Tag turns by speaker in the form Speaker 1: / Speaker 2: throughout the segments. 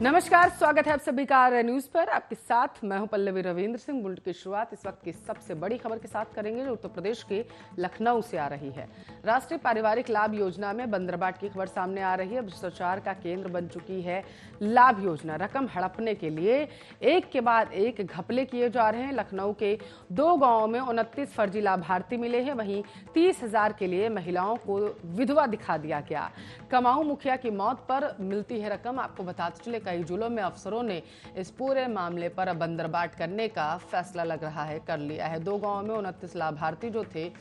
Speaker 1: नमस्कार, स्वागत है आप सभी का आर न्यूज पर। आपके साथ मैं हूं पल्लवी रविंद्र सिंह। बुलेटिन की शुरुआत इस वक्त की सबसे बड़ी खबर के साथ करेंगे जो उत्तर प्रदेश के लखनऊ से आ रही है। राष्ट्रीय पारिवारिक लाभ योजना में बंदरबाट की खबर सामने आ रही है। भ्रष्टाचार का केंद्र बन चुकी है लाभ योजना। रकम हड़पने के लिए एक के बाद एक घपले किए जा रहे हैं। लखनऊ के 2 गांवों में 29 फर्जी लाभार्थी मिले हैं। वहीं 30,000 के लिए महिलाओं को विधवा दिखा दिया गया। कमाऊ मुखिया की मौत पर मिलती है रकम। आपको बताते चले कई जिलों में अफसरों ने इस पूरे मामले पर बंदरबाट करने का फैसला लग रहा है कर लिया है। 2 गांवों में 29 लाभार्थी जो थे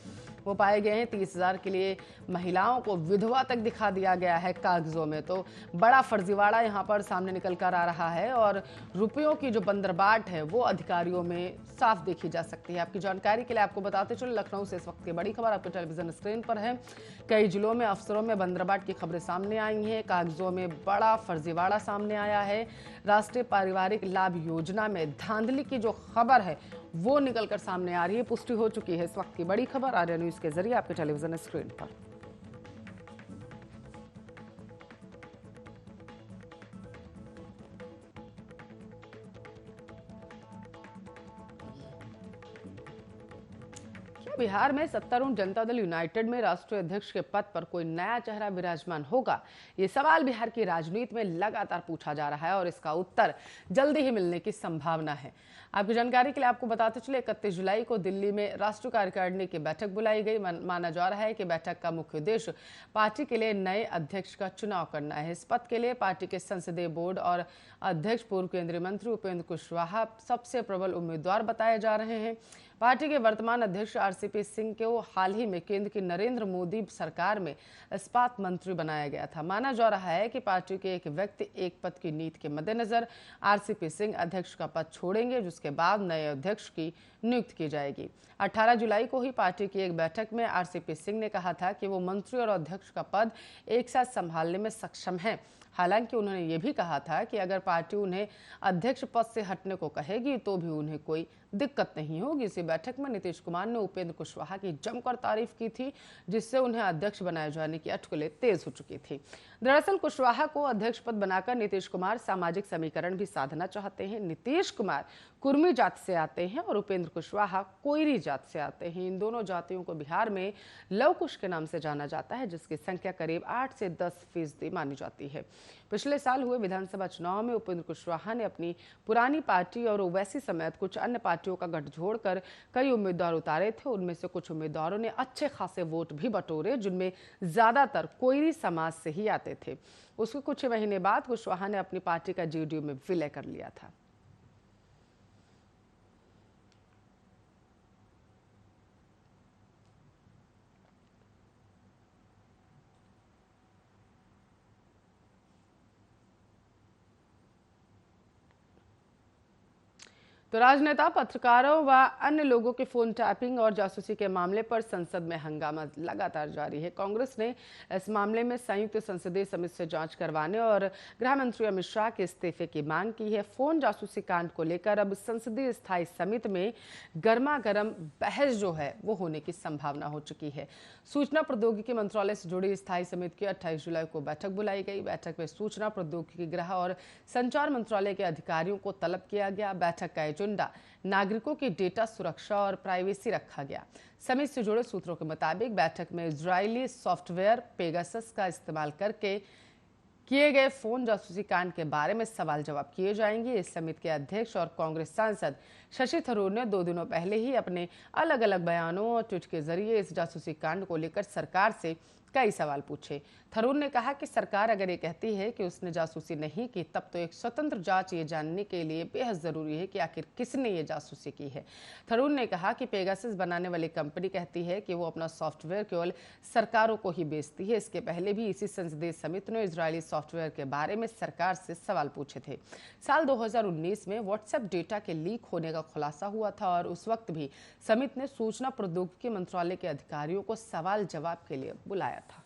Speaker 1: वो पाए गए हैं। 30,000 के लिए महिलाओं को विधवा तक दिखा दिया गया है कागजों में। तो बड़ा फर्जीवाड़ा यहाँ पर सामने निकल कर आ रहा है और रुपयों की जो बंदरबाट है वो अधिकारियों में साफ देखी जा सकती है। आपकी जानकारी के लिए आपको बताते चलो लखनऊ से इस वक्त की बड़ी खबर आपके टेलीविजन स्क्रीन पर है। कई जिलों में अफसरों में बंदरबाट की खबरें सामने आई हैं। कागजों में बड़ा फर्जीवाड़ा सामने आया है। राष्ट्रीय पारिवारिक लाभ योजना में धांधली की जो खबर है वो निकलकर सामने आ रही है। पुष्टि हो चुकी है इस वक्त की बड़ी खबर आर्या न्यूज के जरिए आपके टेलीविजन स्क्रीन पर। क्या बिहार में सत्तारूढ़ जनता दल यूनाइटेड में राष्ट्रीय अध्यक्ष के पद पर कोई नया चेहरा विराजमान होगा? ये सवाल बिहार की राजनीति में लगातार पूछा जा रहा है और इसका उत्तर जल्दी ही मिलने की संभावना है। आपकी जानकारी के लिए आपको बताते चले 31 जुलाई को दिल्ली में राष्ट्रीय कार्यकारिणी की बैठक बुलाई गई। माना जा रहा है कि बैठक का मुख्य उद्देश्य पार्टी के लिए नए अध्यक्ष का चुनाव करना है। इस पद के लिए पार्टी के संसदीय बोर्ड और अध्यक्ष पूर्व केंद्रीय मंत्री उपेंद्र कुशवाहा सबसे प्रबल उम्मीदवार बताए जा रहे हैं। पार्टी के वर्तमान अध्यक्ष आरसीपी सिंह को हाल ही में केंद्र की नरेंद्र मोदी सरकार में इस्पात मंत्री बनाया गया था। माना जा रहा है कि पार्टी के एक व्यक्ति एक पद की नीति के मद्देनजर आरसीपी सिंह अध्यक्ष का पद छोड़ेंगे, जिसके बाद नए अध्यक्ष की नियुक्ति की जाएगी। 18 जुलाई को ही पार्टी की एक बैठक में आरसीपी सिंह ने कहा था कि वो मंत्री और अध्यक्ष का पद एक साथ संभालने में सक्षम हैं। हालांकि उन्होंने ये भी कहा था कि अगर पार्टी उन्हें अध्यक्ष पद से हटने को कहेगी तो भी उन्हें कोई दिक्कत नहीं होगी। इसी बैठक में नीतीश कुमार ने उपेंद्र कुशवाहा की जमकर तारीफ की थी, जिससे उन्हें अध्यक्ष बनाए जाने की अटकलें तेज हो चुकी थी। दरअसल कुशवाहा को अध्यक्ष पद बनाकर नीतीश कुमार सामाजिक समीकरण भी साधना चाहते हैं। नीतीश कुमार कुर्मी जाति से आते हैं और उपेंद्र कुशवाहा कोयरी जाति से आते हैं। इन दोनों जातियों को बिहार में लव कुश के नाम से जाना जाता है, जिसकी संख्या करीब 8 से 10% मानी जाती है। पिछले साल हुए विधानसभा चुनाव में उपेंद्र कुशवाहा ने अपनी पुरानी पार्टी और ओवैसी समेत कुछ अन्य पार्टियों का गठजोड़ कर कई उम्मीदवार उतारे थे। उनमें से कुछ उम्मीदवारों ने अच्छे खासे वोट भी बटोरे, जिनमें ज्यादातर कोयरी समाज से ही आते थे। उसके कुछ महीने बाद कुशवाहा ने अपनी पार्टी का जेडीयू में विलय कर लिया था। तो राजनेता, पत्रकारों व अन्य लोगों के फोन टैपिंग और जासूसी के मामले पर संसद में हंगामा लगातार जारी है। कांग्रेस ने इस मामले में संयुक्त संसदीय समिति से जांच करवाने और गृह मंत्री अमित शाह के इस्तीफे की मांग की है। फोन जासूसी कांड को लेकर अब संसदीय स्थायी समिति में गर्मा गर्म बहस जो है वो होने की संभावना हो चुकी है। सूचना प्रौद्योगिकी मंत्रालय से जुड़ी स्थायी समिति की 28 जुलाई को बैठक बुलाई गई। बैठक में सूचना प्रौद्योगिकी, गृह और संचार मंत्रालय के अधिकारियों को तलब किया गया। बैठक का एजेंडा नागरिकों की डेटा सुरक्षा और प्राइवेसी रखा गया। समिति से जुड़े सूत्रों के मुताबिक बैठक में इजरायली सॉफ्टवेयर पेगासस का इस्तेमाल करके किए गए फोन जासूसी कांड के बारे में सवाल जवाब किए जाएंगे। इस समिति के अध्यक्ष और कांग्रेस सांसद शशि थरूर ने 2 दिनों पहले ही अपने अलग अलग बयानों और ट्वीट के जरिए इस जासूसी कांड को लेकर सरकार से कई सवाल पूछे। थरूर ने कहा कि सरकार अगर ये कहती है कि उसने जासूसी नहीं की, तब तो एक स्वतंत्र जांच ये जानने के लिए बेहद जरूरी है कि आखिर किसने ये जासूसी की है। थरूर ने कहा कि पेगासस बनाने वाली कंपनी कहती है कि वो अपना सॉफ्टवेयर केवल सरकारों को ही बेचती है। इसके पहले भी इसी संसदीय समिति ने इजरायली सॉफ्टवेयर के बारे में सरकार से सवाल पूछे थे। साल 2019 में व्हाट्सएप डेटा के लीक होने का खुलासा हुआ था और उस वक्त भी समिति ने सूचना प्रौद्योगिकी मंत्रालय के अधिकारियों को सवाल जवाब के लिए बुलाया था।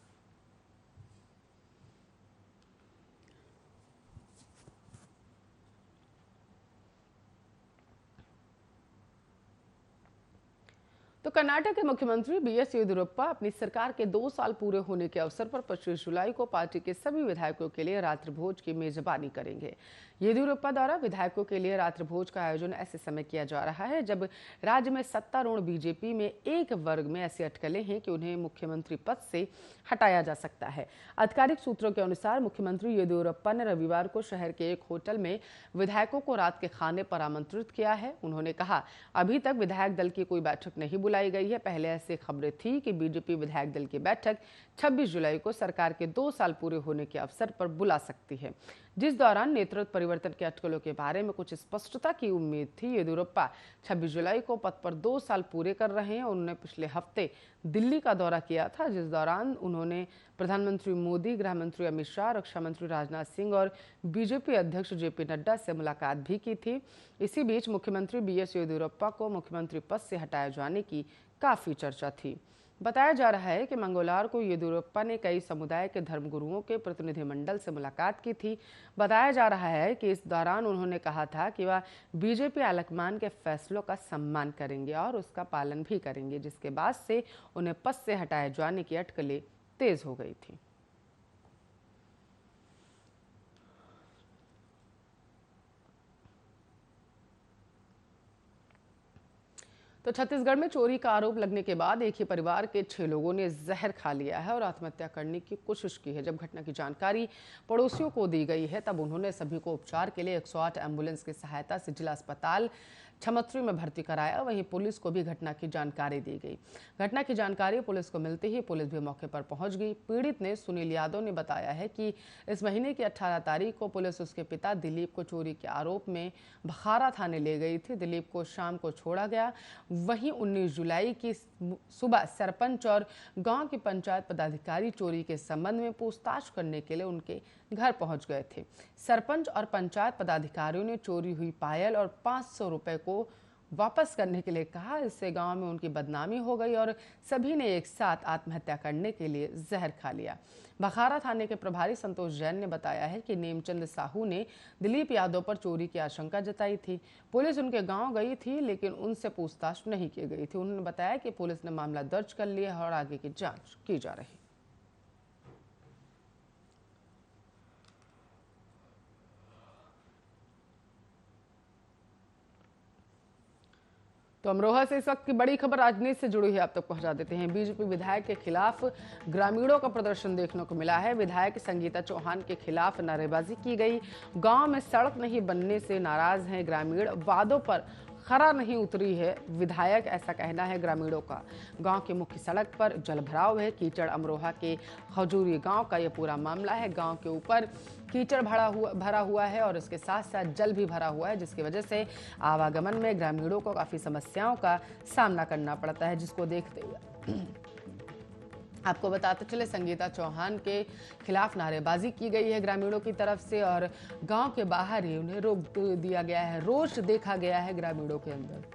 Speaker 1: तो तो कर्नाटक के मुख्यमंत्री बीएस येदियुरप्पा अपनी सरकार के 2 साल पूरे होने के अवसर पर 25 जुलाई को पार्टी के सभी विधायकों के लिए रात्रि भोज की मेजबानी करेंगे। येदियुरप्पा द्वारा विधायकों के लिए रात्रि भोज का आयोजन ऐसे समय किया जा रहा है जब राज्य में सत्तारूढ़ बीजेपी में एक वर्ग में ऐसी अटकलें हैं कि उन्हें मुख्यमंत्री पद से हटाया जा सकता है। आधिकारिक सूत्रों के अनुसार मुख्यमंत्री येदियुरप्पा ने रविवार को शहर के एक होटल में विधायकों को रात के खाने पर आमंत्रित किया है। उन्होंने कहा, अभी तक विधायक दल की कोई बैठक नहीं बुलाई गई है। पहले ऐसी खबरें थी कि बीजेपी विधायक दल की बैठक 26 जुलाई को सरकार के 2 साल पूरे होने के अवसर पर बुला सकती है, जिस दौरान नेतृत्व परिवर्तन के अटकलों के बारे में कुछ स्पष्टता की उम्मीद थी। येदियुरप्पा 26 जुलाई को पद पर 2 साल पूरे कर रहे हैं। उन्होंने पिछले हफ्ते दिल्ली का दौरा किया था, जिस दौरान उन्होंने प्रधानमंत्री मोदी, गृह मंत्री अमित शाह, रक्षा मंत्री राजनाथ सिंह और बीजेपी अध्यक्ष जेपी नड्डा से मुलाकात भी की थी। इसी बीच मुख्यमंत्री बीएस येदियुरप्पा को मुख्यमंत्री पद से हटाए जाने की काफी चर्चा थी। बताया जा रहा है कि मंगलवार को येदियुरप्पा ने कई समुदाय के धर्मगुरुओं के प्रतिनिधिमंडल से मुलाकात की थी। बताया जा रहा है कि इस दौरान उन्होंने कहा था कि वह बीजेपी हाईकमान के फैसलों का सम्मान करेंगे और उसका पालन भी करेंगे, जिसके बाद से उन्हें पद से हटाए जाने की अटकलें तेज हो गई थी। तो छत्तीसगढ़ में चोरी का आरोप लगने के बाद एक ही परिवार के 6 लोगों ने जहर खा लिया है और आत्महत्या करने की कोशिश की है। जब घटना की जानकारी पड़ोसियों को दी गई है, तब उन्होंने सभी को उपचार के लिए 108 एम्बुलेंस की सहायता से जिला अस्पताल छमत्री में भर्ती कराया। वहीं पुलिस को भी घटना की जानकारी दी गई। घटना की जानकारी पुलिस को मिलते ही पुलिस भी मौके पर पहुंच गई। पीड़ित ने सुनील यादव ने बताया है कि इस महीने की 18 तारीख को पुलिस उसके पिता दिलीप को चोरी के आरोप में बखारा थाने ले गई थी। दिलीप को शाम को छोड़ा गया। वहीं 19 जुलाई की सुबह सरपंच और गांव के पंचायत पदाधिकारी चोरी के संबंध में पूछताछ करने के लिए उनके घर पहुंच गए थे। सरपंच और पंचायत पदाधिकारियों ने चोरी हुई पायल और 500 रुपए को वापस करने के लिए कहा। इससे गांव में उनकी बदनामी हो गई और सभी ने एक साथ आत्महत्या करने के लिए जहर खा लिया। बखारा थाने के प्रभारी संतोष जैन ने बताया है कि नेमचंद साहू ने दिलीप यादव पर चोरी की आशंका जताई थी। पुलिस उनके गांव गई थी, लेकिन उनसे पूछताछ नहीं की गई थी। उन्होंने बताया कि पुलिस ने मामला दर्ज कर लिया है और आगे की जांच की जा रही है। तो अमरोहा से इस वक्त की बड़ी खबर राजनीति से जुड़ी है, आप तक पहुंचा देते हैं। बीजेपी विधायक के खिलाफ ग्रामीणों का प्रदर्शन देखने को मिला है। विधायक संगीता चौहान के खिलाफ नारेबाजी की गई। गांव में सड़क नहीं बनने से नाराज हैं ग्रामीण। वादों पर खरा नहीं उतरी है विधायक, ऐसा कहना है ग्रामीणों का। गांव की मुख्य सड़क पर जलभराव है। कीचड़ अमरोहा के खजूरी गांव का यह पूरा मामला है। गांव के ऊपर कीचड़ भरा हुआ है और इसके साथ साथ जल भी भरा हुआ है, जिसकी वजह से आवागमन में ग्रामीणों को काफी समस्याओं का सामना करना पड़ता है। जिसको देखते हुए आपको बताते चले, संगीता चौहान के खिलाफ नारेबाजी की गई है ग्रामीणों की तरफ से और गांव के बाहर ही उन्हें रोक दिया गया है। रोष देखा गया है ग्रामीणों के अंदर।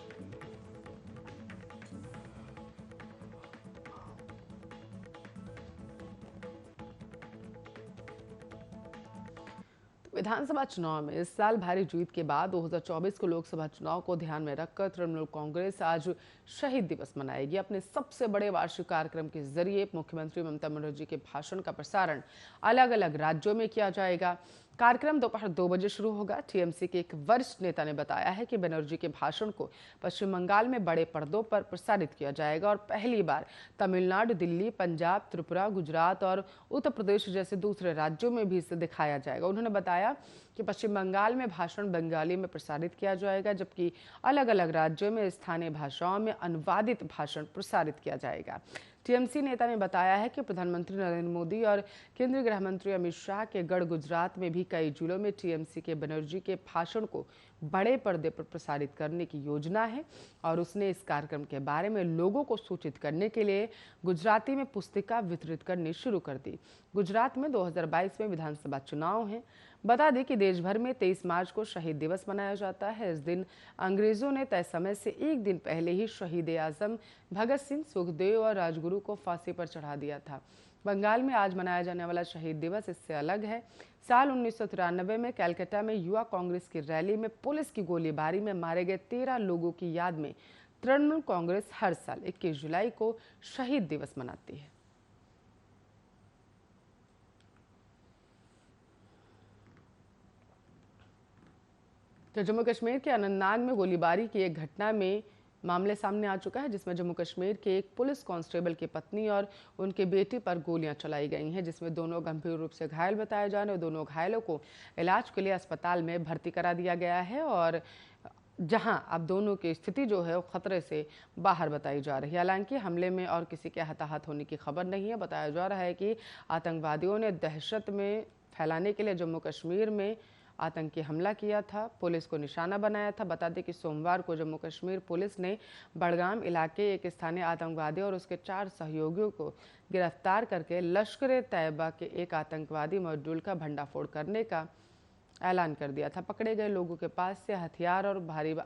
Speaker 1: विधानसभा चुनाव में इस साल भारी जीत के बाद 2024 को लोकसभा चुनाव को ध्यान में रखकर तृणमूल कांग्रेस आज शहीद दिवस मनाएगी। अपने सबसे बड़े वार्षिक कार्यक्रम के जरिए मुख्यमंत्री ममता बनर्जी के भाषण का प्रसारण अलग अलग राज्यों में किया जाएगा। कार्यक्रम दोपहर 2 बजे शुरू होगा। टीएमसी के एक वरिष्ठ नेता ने बताया है कि बनर्जी के भाषण को पश्चिम बंगाल में बड़े पर्दों पर प्रसारित किया जाएगा और पहली बार तमिलनाडु, दिल्ली, पंजाब, त्रिपुरा, गुजरात और उत्तर प्रदेश जैसे दूसरे राज्यों में भी इसे दिखाया जाएगा। उन्होंने बताया कि पश्चिम बंगाल में भाषण बंगाली में प्रसारित किया जाएगा, जबकि अलग अलग राज्यों में स्थानीय भाषाओं में अनुवादित भाषण प्रसारित किया जाएगा। टीएमसी नेता ने बताया है कि प्रधानमंत्री नरेंद्र मोदी और केंद्रीय गृह मंत्री अमित शाह के गढ़ गुजरात में भी कई जिलों में टीएमसी के बनर्जी के भाषण को बड़े पर्दे पर प्रसारित करने की योजना है और उसने इस कार्यक्रम के बारे में लोगों को सूचित करने के लिए गुजराती में पुस्तिका वितरित करनी शुरू कर दी। गुजरात में 2022 में विधानसभा चुनाव हैं। बता दें कि देश भर में 23 मार्च को शहीद दिवस मनाया जाता है। इस दिन अंग्रेजों ने तय समय से एक दिन पहले ही शहीद आजम भगत सिंह, सुखदेव और राजगुरु को फांसी पर चढ़ा दिया था। बंगाल में आज मनाया जाने वाला शहीद दिवस इससे अलग है। साल 1993 में कलकत्ता में युवा कांग्रेस की रैली में पुलिस की गोलीबारी में मारे गए 13 लोगों की याद में तृणमूल कांग्रेस हर साल 21 जुलाई को शहीद दिवस मनाती है। तो जम्मू कश्मीर के अनंतनाग में गोलीबारी की एक घटना में मामले सामने आ चुका है, जिसमें जम्मू कश्मीर के एक पुलिस कांस्टेबल की पत्नी और उनके बेटे पर गोलियां चलाई गई हैं, जिसमें दोनों गंभीर रूप से घायल बताए जा रहे हैं। दोनों घायलों को इलाज के लिए अस्पताल में भर्ती करा दिया गया है और जहां अब दोनों की स्थिति जो है वो खतरे से बाहर बताई जा रही है। हालांकि हमले में और किसी के हताहत होने की खबर नहीं है। बताया जा रहा है कि आतंकवादियों ने दहशत में फैलाने के लिए जम्मू कश्मीर में आतंकी हमला किया था, पुलिस को निशाना बनाया था। बता दें कि सोमवार को जम्मू कश्मीर पुलिस ने बड़गाम इलाके एक स्थानीय आतंकवादी और उसके 4 सहयोगियों को गिरफ्तार करके लश्कर-ए-तैयबा के एक आतंकवादी मॉड्यूल का भंडाफोड़ करने का ऐलान कर दिया था। पकड़े गए लोगों के पास से हथियार और भारी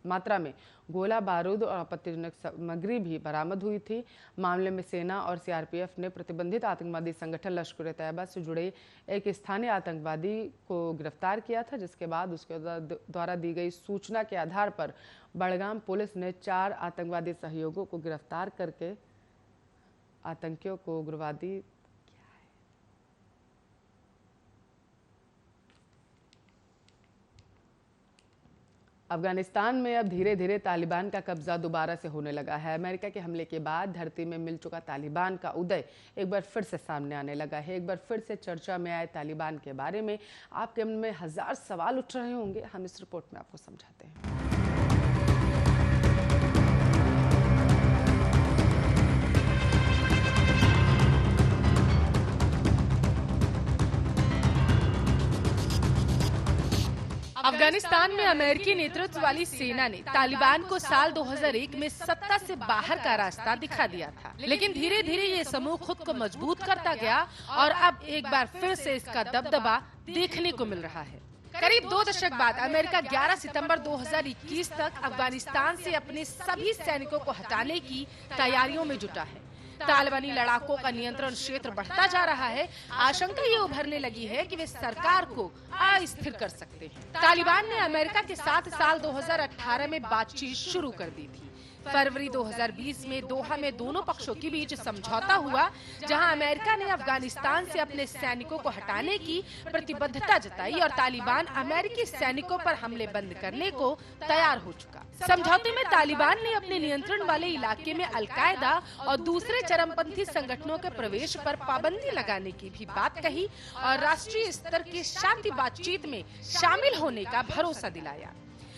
Speaker 1: मात्रा में गोला बारूद और आपत्तिजनक सामग्री भी बरामद हुई थी। मामले में सेना और सीआरपीएफ ने प्रतिबंधित आतंकवादी संगठन लश्कर-ए-तैयबा से जुड़े एक स्थानीय आतंकवादी को गिरफ्तार किया था, जिसके बाद उसके द्वारा दी गई सूचना के आधार पर बड़गाम पुलिस ने 4 आतंकवादी सहयोगियों को गिरफ्तार करके आतंकियों को उग्रवादी अफगानिस्तान में अब धीरे धीरे तालिबान का कब्जा दोबारा से होने लगा है। अमेरिका के हमले के बाद धरती में मिल चुका तालिबान का उदय एक बार फिर से सामने आने लगा है। एक बार फिर से चर्चा में आए तालिबान के बारे में आपके मन में 1000 सवाल उठ रहे होंगे। हम इस रिपोर्ट में आपको समझाते हैं।
Speaker 2: अफगानिस्तान में अमेरिकी नेतृत्व वाली सेना ने तालिबान को साल 2001 में सत्ता से बाहर का रास्ता दिखा दिया था, लेकिन धीरे धीरे ये समूह खुद को मजबूत करता गया और अब एक बार फिर से इसका दबदबा देखने को मिल रहा है। करीब 2 दशक बाद अमेरिका 11 सितंबर 2021 तक अफगानिस्तान से अपने सभी सैनिकों को हटाने की तैयारियों में जुटा है। तालिबानी लड़ाकों का नियंत्रण क्षेत्र बढ़ता जा रहा है। आशंका ये उभरने लगी है कि वे सरकार को अस्थिर कर सकते हैं। तालिबान ने अमेरिका के साथ साल 2018 में बातचीत शुरू कर दी थी। फरवरी 2020 में दोहा में दोनों पक्षों के बीच समझौता हुआ, जहां अमेरिका ने अफगानिस्तान से अपने सैनिकों को हटाने की प्रतिबद्धता जताई और तालिबान अमेरिकी सैनिकों पर हमले बंद करने को तैयार हो चुका। समझौते में तालिबान ने अपने नियंत्रण वाले इलाके में अलकायदा और दूसरे चरमपंथी संगठनों के प्रवेश पर पाबंदी लगाने की भी बात कही और राष्ट्रीय स्तर की शांति बातचीत में शामिल होने का भरोसा दिलाया।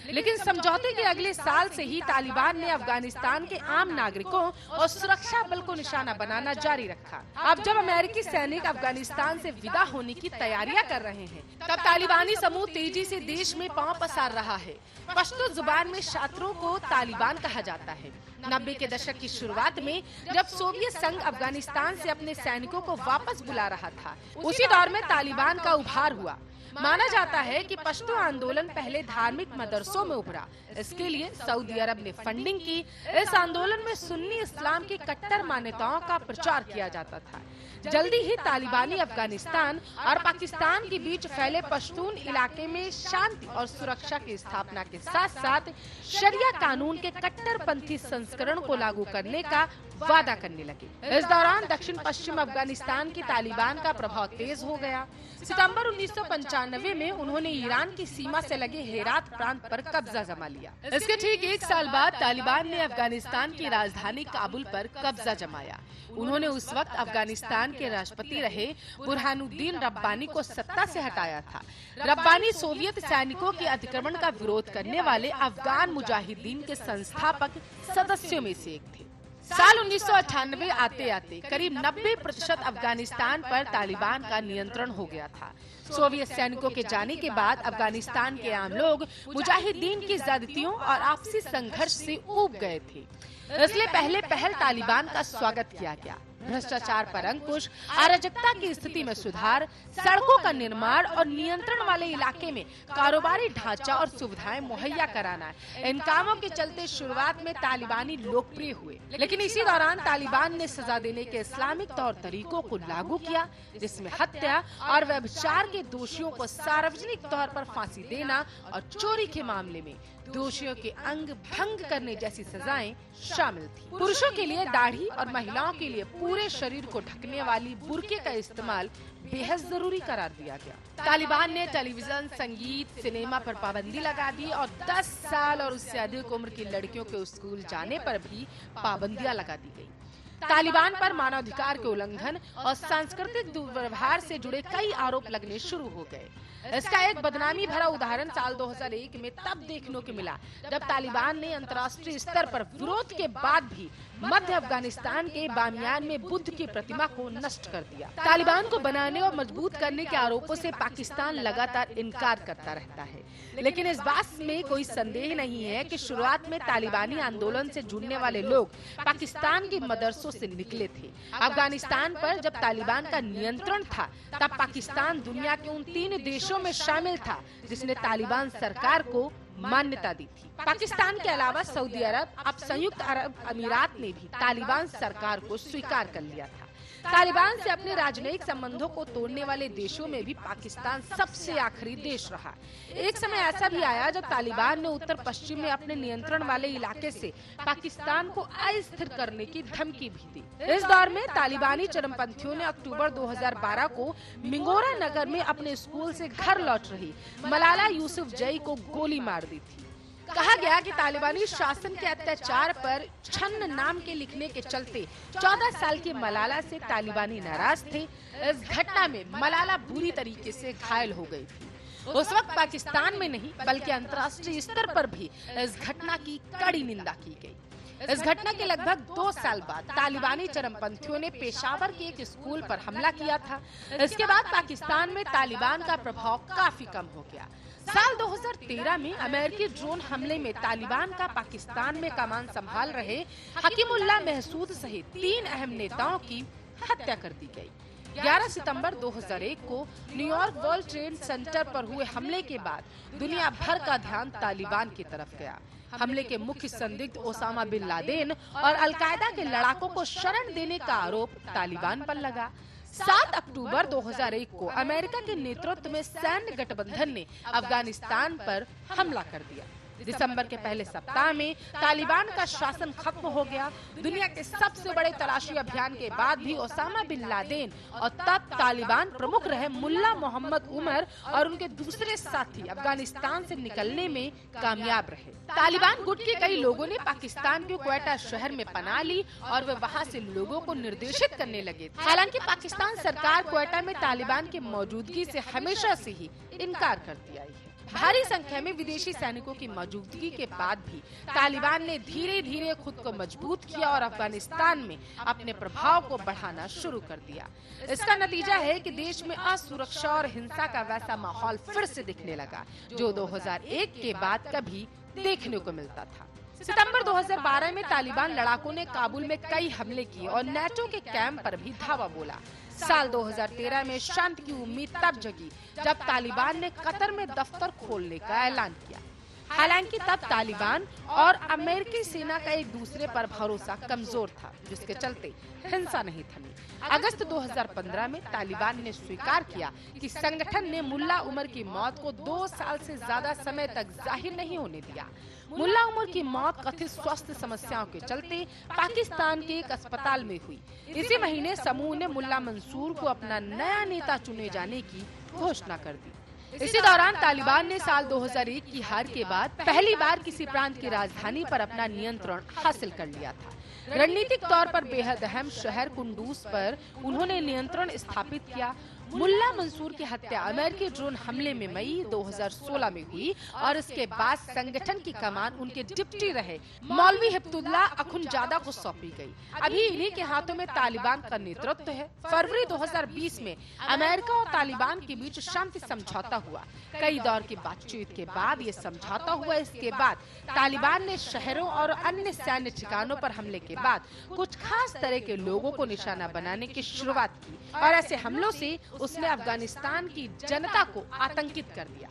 Speaker 2: लेकिन समझौते के अगले साल से ही तालिबान ने अफगानिस्तान के आम नागरिकों और सुरक्षा बल को निशाना बनाना जारी रखा। अब जब अमेरिकी सैनिक अफगानिस्तान से विदा होने की तैयारियां कर रहे हैं, तब तालिबानी समूह तेजी से देश में पांव पसार रहा है। पश्तो जुबान में छात्रों को तालिबान कहा जाता है। 90 के दशक की शुरुआत में जब सोवियत संघ अफगानिस्तान से अपने सैनिकों को वापस बुला रहा था, उसी दौर में तालिबान का उभार हुआ। माना जाता है कि पश्तो आंदोलन पहले धार्मिक मदरसों में उभरा। इसके लिए सऊदी अरब ने फंडिंग की। इस आंदोलन में सुन्नी इस्लाम की कट्टर मान्यताओं का प्रचार किया जाता था। जल्दी ही तालिबानी अफगानिस्तान और पाकिस्तान के बीच फैले पश्तून इलाके में शांति और सुरक्षा की स्थापना के साथ साथ शरिया कानून के कट्टरपंथी संस्करण को लागू करने का वादा करने लगे। इस दौरान दक्षिण पश्चिम अफगानिस्तान की तालिबान का प्रभाव तेज हो गया। सितंबर 1995 में उन्होंने ईरान की सीमा से लगे हेरात प्रांत पर कब्जा जमा लिया। इसके ठीक 1 साल बाद तालिबान ने अफगानिस्तान की राजधानी काबुल पर कब्जा जमाया। उन्होंने उस वक्त अफगानिस्तान के राष्ट्रपति रहे बुरहानुद्दीन रब्बानी को सत्ता से हटाया था। रब्बानी सोवियत सैनिकों के अतिक्रमण का विरोध करने वाले अफगान मुजाहिदीन के संस्थापक सदस्यों में से एक थे। साल 1998 आते आते करीब 90% अफगानिस्तान पर तालिबान का नियंत्रण हो गया था। सोवियत सैनिकों के जाने के बाद अफगानिस्तान के आम लोग मुजाहिदीन की ज्यादतियों और आपसी संघर्ष से ऊब गए थे। इसलिए पहले तालिबान का स्वागत किया गया। भ्रष्टाचार पर अंकुश, अराजकता की स्थिति में सुधार, सड़कों का निर्माण और नियंत्रण वाले इलाके में कारोबारी ढांचा और सुविधाएं मुहैया कराना। इन कामों के चलते शुरुआत में तालिबानी लोकप्रिय हुए, लेकिन इसी दौरान तालिबान ने सजा देने के इस्लामिक तौर तरीकों को लागू किया, जिसमें हत्या और व्यभिचार के दोषियों को सार्वजनिक तौर पर फांसी देना और चोरी के मामले में दोषियों के अंग भंग करने जैसी सजाएं शामिल थी। पुरुषों के लिए दाढ़ी और महिलाओं के लिए पूरे शरीर को ढकने वाली बुर्के का इस्तेमाल बेहद जरूरी करार दिया गया। तालिबान ने टेलीविजन, संगीत, सिनेमा पर पाबंदी लगा दी और 10 साल और उससे अधिक उम्र की लड़कियों के स्कूल जाने पर भी पाबंदियां लगा दी गई। तालिबान पर मानवाधिकार के उल्लंघन और सांस्कृतिक दुर्व्यवहार से जुड़े कई आरोप लगने शुरू हो गए। इसका एक बदनामी भरा उदाहरण साल 2001 में तब देखने को मिला जब तालिबान ने अंतर्राष्ट्रीय स्तर पर विरोध के बाद भी मध्य अफगानिस्तान के बामियान में बुद्ध की प्रतिमा को नष्ट कर दिया। तालिबान को बनाने और मजबूत करने के आरोपों से पाकिस्तान लगातार इनकार करता रहता है, लेकिन इस बात में कोई संदेह नहीं है कि शुरुआत में तालिबानी आंदोलन से जुड़ने वाले लोग पाकिस्तान के मदरसों से निकले थे। अफगानिस्तान पर जब तालिबान का नियंत्रण था तब पाकिस्तान दुनिया के उन 3 देशों में शामिल था जिसने तालिबान सरकार को मान्यता दी थी। पाकिस्तान के अलावा सऊदी अरब, अब संयुक्त अरब अमीरात ने भी तालिबान सरकार को स्वीकार कर लिया था। तालिबान से अपने राजनयिक संबंधों को तोड़ने वाले देशों में भी पाकिस्तान सबसे आखिरी देश रहा। एक समय ऐसा भी आया जब तालिबान ने उत्तर पश्चिम में अपने नियंत्रण वाले इलाके से पाकिस्तान को अस्थिर करने की धमकी भी दी। इस दौर में तालिबानी चरमपंथियों ने अक्टूबर 2012 को मिंगोरा नगर में अपने स्कूल से घर लौट रही मलाला यूसुफजई को गोली मार दी थी। कहा गया कि तालिबानी शासन के अत्याचार पर छन्न नाम के लिखने के चलते 14 साल की मलाला से तालिबानी नाराज थे। इस घटना में मलाला बुरी तरीके से घायल हो गई थी। उस वक्त पाकिस्तान में नहीं बल्कि अंतर्राष्ट्रीय स्तर पर भी इस घटना की कड़ी निंदा की गई। इस घटना के लगभग 2 साल बाद तालिबानी चरमपंथियों ने पेशावर के एक स्कूल पर हमला किया था। इसके बाद पाकिस्तान में तालिबान का प्रभाव काफी कम हो गया। साल 2013 में अमेरिकी ड्रोन हमले में तालिबान का पाकिस्तान में कमान संभाल रहे हकीमुल्लाह महसूद सहित 3 अहम नेताओं की हत्या कर दी गई। 11 सितंबर 2001 को न्यूयॉर्क वर्ल्ड ट्रेड सेंटर पर हुए हमले के बाद दुनिया भर का ध्यान तालिबान की तरफ गया। हमले के मुख्य संदिग्ध ओसामा बिन लादेन और अलकायदा के लड़ाकों को शरण देने का आरोप तालिबान पर लगा। 7 अक्टूबर 2001 को अमेरिका के नेतृत्व में सैन्य गठबंधन ने अफगानिस्तान पर हमला कर दिया। दिसंबर के पहले सप्ताह में तालिबान का शासन खत्म हो गया। दुनिया के सबसे बड़े तलाशी अभियान के बाद भी ओसामा बिन लादेन और तब तालिबान प्रमुख रहे मुल्ला मोहम्मद उमर और उनके दूसरे साथी अफगानिस्तान से निकलने में कामयाब रहे। तालिबान गुट के कई लोगों ने पाकिस्तान के क्वेटा शहर में पनाह ली और वे वहां से लोगों को निर्देशित करने लगे। हालांकि पाकिस्तान सरकार क्वेटा में तालिबान की मौजूदगी से हमेशा से ही इनकार करती आई है। भारी संख्या में विदेशी सैनिकों की मौजूदगी के बाद भी तालिबान ने धीरे धीरे खुद को मजबूत किया और अफगानिस्तान में अपने प्रभाव को बढ़ाना शुरू कर दिया। इसका नतीजा है कि देश में असुरक्षा और हिंसा का वैसा माहौल फिर से दिखने लगा जो 2001 के बाद कभी देखने को मिलता था। सितंबर 2012 में तालिबान लड़ाकों ने काबुल में कई हमले किए और नेटो के कैंप पर भी धावा बोला। साल 2013 में शांति की उम्मीद तब जगी जब तालिबान ने कतर में दफ्तर खोलने का ऐलान किया। हालांकि तब तालिबान और अमेरिकी सेना का एक दूसरे पर भरोसा कमजोर था, जिसके चलते हिंसा नहीं थमी। अगस्त 2015 में तालिबान ने स्वीकार किया कि संगठन ने मुल्ला उमर की मौत को 2 साल से ज्यादा समय तक जाहिर नहीं होने दिया। मुल्ला उमर की मौत कथित स्वास्थ्य समस्याओं के चलते पाकिस्तान के एक अस्पताल में हुई। इसी महीने समूह ने मुल्ला मंसूर को अपना नया नेता चुने जाने की घोषणा कर दी। इसी दौरान तालिबान ने साल 2001 की हार के बाद पहली बार किसी प्रांत की राजधानी पर अपना नियंत्रण हासिल कर लिया था। रणनीतिक तौर पर बेहद अहम शहर कुंदूज पर उन्होंने नियंत्रण स्थापित किया मुल्ला मंसूर की हत्या अमेरिकी ड्रोन हमले में मई 2016 में हुई और इसके बाद संगठन की कमान उनके डिप्टी रहे मौलवी हिब्तुल्ला अखुनजादा को सौंपी गई। अभी इन्हीं के हाथों में तालिबान का नेतृत्व है। फरवरी 2020 में अमेरिका और तालिबान के बीच शांति समझौता हुआ। कई दौर की बातचीत के बाद ये समझौता हुआ। इसके बाद तालिबान ने शहरों और अन्य सैन्य ठिकानों पर हमले के बाद कुछ खास तरह के लोगों को निशाना बनाने की शुरुआत की और ऐसे हमलों से उसने अफगानिस्तान की जनता को आतंकित कर दिया।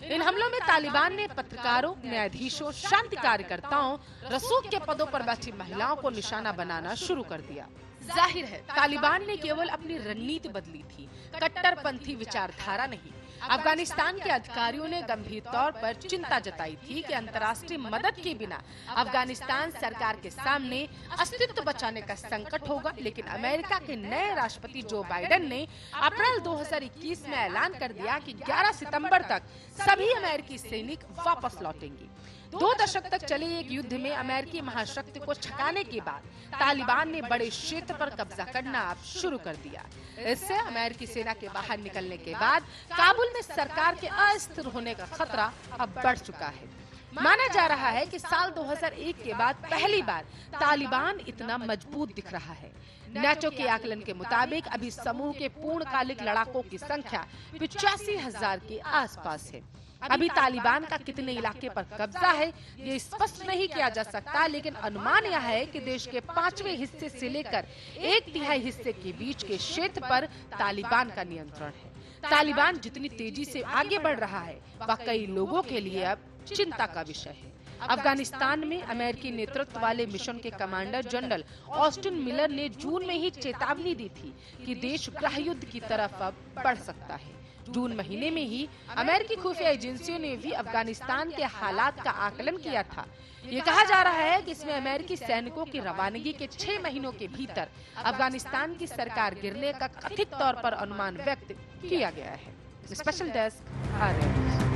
Speaker 2: इन हमलों में तालिबान ने पत्रकारों, न्यायाधीशों, शांति कार्यकर्ताओं, रसूख के पदों पर बैठी महिलाओं को निशाना बनाना शुरू कर दिया। जाहिर है तालिबान ने केवल अपनी रणनीति बदली थी, कट्टरपंथी विचारधारा नहीं। अफगानिस्तान के अधिकारियों ने गंभीर तौर पर चिंता जताई थी कि अंतर्राष्ट्रीय मदद के बिना अफगानिस्तान सरकार के सामने अस्तित्व बचाने का संकट होगा। लेकिन अमेरिका के नए राष्ट्रपति जो बाइडेन ने अप्रैल 2021 में ऐलान कर दिया कि 11 सितंबर तक सभी अमेरिकी सैनिक वापस लौटेंगे। 2 दशक तक चले एक युद्ध में अमेरिकी महाशक्ति को छकाने के बाद तालिबान ने बड़े क्षेत्र पर कब्जा करना अब शुरू कर दिया। इससे अमेरिकी सेना के बाहर निकलने के बाद काबुल में सरकार के अस्थिर होने का खतरा अब बढ़ चुका है। माना जा रहा है कि साल 2001 के बाद पहली बार तालिबान इतना मजबूत दिख रहा है। नेटो के आकलन के मुताबिक अभी समूह के पूर्णकालिक लड़ाकों की संख्या 85,000 के आसपास है। अभी तालिबान का कितने इलाके पर कब्जा है ये स्पष्ट नहीं किया जा सकता, लेकिन अनुमान यह है कि देश के 5वें हिस्से से लेकर 1/3 हिस्से के बीच के क्षेत्र पर तालिबान का नियंत्रण है। तालिबान जितनी तेजी से आगे बढ़ रहा है वह कई लोगों के लिए अब चिंता का विषय है। अफगानिस्तान में अमेरिकी नेतृत्व वाले मिशन के कमांडर जनरल ऑस्टिन मिलर ने जून में ही चेतावनी दी थी कि देश गृह युद्ध की तरफ अब बढ़ सकता है। जून महीने में ही अमेरिकी खुफिया एजेंसियों ने भी अफगानिस्तान के हालात का आकलन किया था। ये कहा जा रहा है कि इसमें अमेरिकी सैनिकों की रवानगी के 6 महीनों के भीतर अफगानिस्तान की सरकार गिरने का कथित तौर पर अनुमान व्यक्त किया गया है। स्पेशल डेस्क आर्य न्यूज़।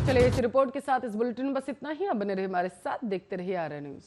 Speaker 1: चलिए इस रिपोर्ट के साथ इस बुलेटिन में बस इतना ही। अब बने रहिए हमारे साथ, देखते रहिए आर्य न्यूज़।